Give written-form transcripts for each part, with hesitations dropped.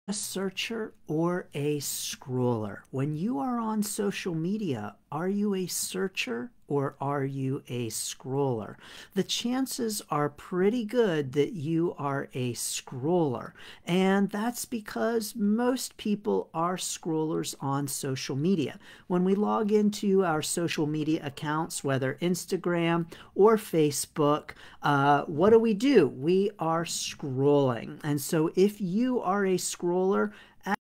a searcher or a scroller? When you are on social media, are you a searcher or are you a scroller? The chances are pretty good that you are a scroller, and that's because most people are scrollers on social media. When we log into our social media accounts, whether Instagram or Facebook, what do? We are scrolling. And so if you are a scroller,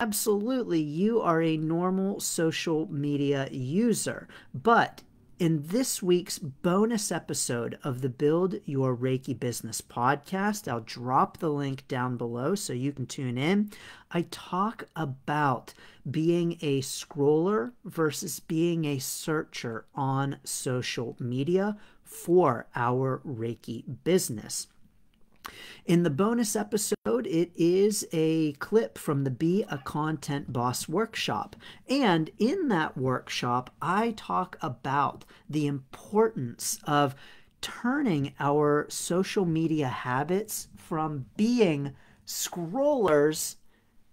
absolutely, you are a normal social media user. But in this week's bonus episode of the Build Your Reiki Business podcast, I'll drop the link down below so you can tune in. I talk about being a scroller versus being a searcher on social media for our Reiki business. In the bonus episode, it is a clip from the Be a Content Boss workshop. And in that workshop, I talk about the importance of turning our social media habits from being scrollers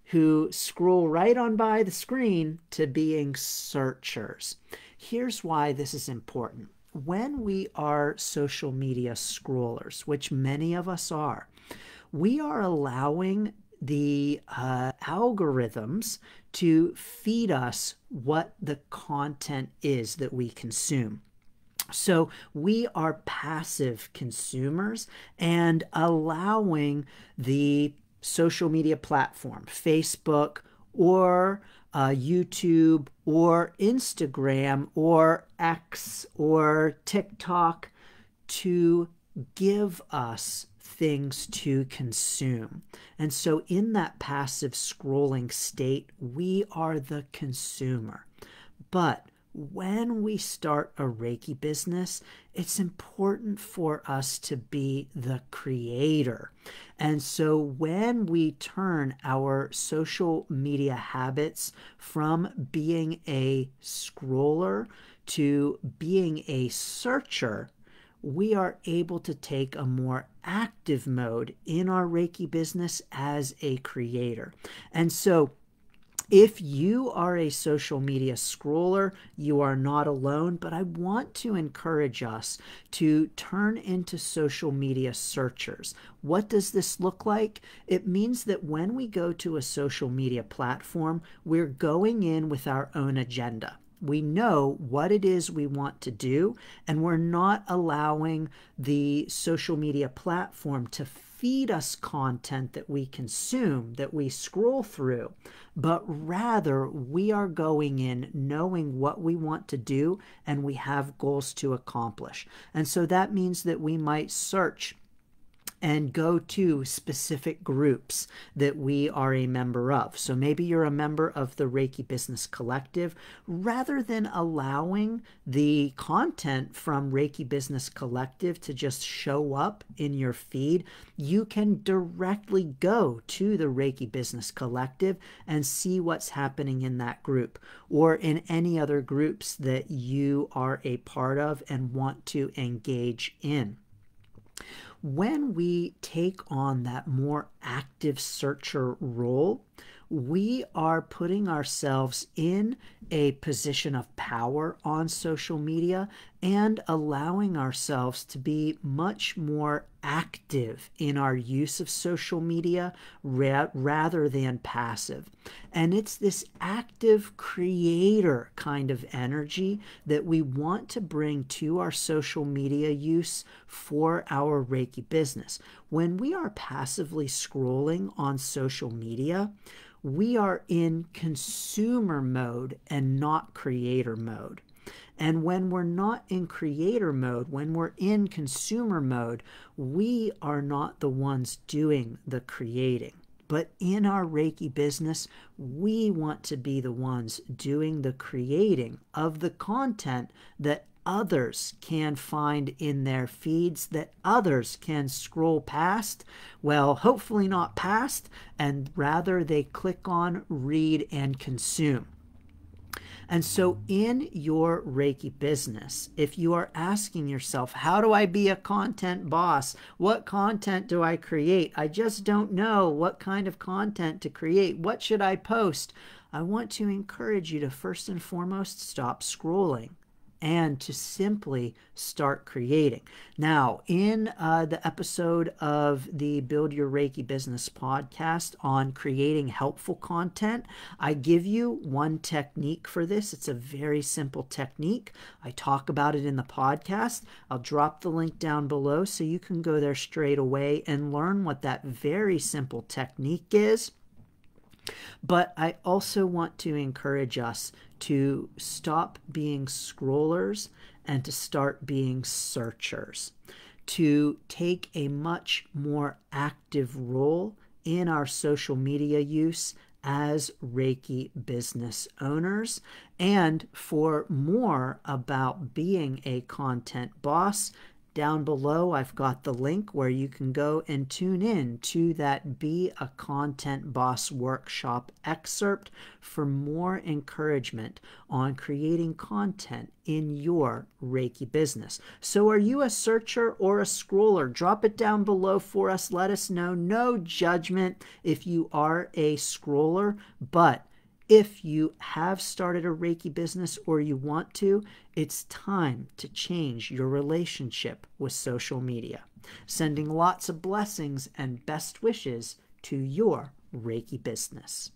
who scroll right on by the screen to being searchers. Here's why this is important. When we are social media scrollers, which many of us are, we are allowing the algorithms to feed us what the content is that we consume. So we are passive consumers and allowing the social media platform, Facebook or YouTube or Instagram or X or TikTok, to give us things to consume. And so in that passive scrolling state, we are the consumer. But when we start a Reiki business, it's important for us to be the creator. And so when we turn our social media habits from being a scroller to being a searcher, we are able to take a more active mode in our Reiki business as a creator. And so if you are a social media scroller, you are not alone, but I want to encourage us to turn into social media searchers. What does this look like? It means that when we go to a social media platform, we're going in with our own agenda. We know what it is we want to do, and we're not allowing the social media platform to feed us content that we consume, that we scroll through, but rather we are going in knowing what we want to do and we have goals to accomplish. And so that means that we might search and go to specific groups that we are a member of. So maybe you're a member of the Reiki Business Collective. Rather than allowing the content from Reiki Business Collective to just show up in your feed, you can directly go to the Reiki Business Collective and see what's happening in that group or in any other groups that you are a part of and want to engage in. When we take on that more active searcher role, we are putting ourselves in a position of power on social media and allowing ourselves to be much more active in our use of social media rather than passive. And it's this active creator kind of energy that we want to bring to our social media use for our Reiki business. When we are passively scrolling on social media, we are in consumer mode and not creator mode. And when we're not in creator mode, when we're in consumer mode, we are not the ones doing the creating. But in our Reiki business, we want to be the ones doing the creating of the content that others can find in their feeds, that others can scroll past, well, hopefully not past, and rather they click on, read, and consume. And so in your Reiki business, if you are asking yourself, how do I be a content boss? What content do I create? I just don't know what kind of content to create. What should I post? I want to encourage you to first and foremost stop scrolling and to simply start creating. Now, in the episode of the Build Your Reiki Business podcast on creating helpful content, I give you one technique for this. It's a very simple technique. I talk about it in the podcast. I'll drop the link down below so you can go there straight away and learn what that very simple technique is. But I also want to encourage us to stop being scrollers and to start being searchers, to take a much more active role in our social media use as Reiki business owners. And for more about being a content boss, down below, I've got the link where you can go and tune in to that Be a Content Boss workshop excerpt for more encouragement on creating content in your Reiki business. So are you a searcher or a scroller? Drop it down below for us. Let us know. No judgment if you are a scroller, but if you have started a Reiki business or you want to, it's time to change your relationship with social media. Sending lots of blessings and best wishes to your Reiki business.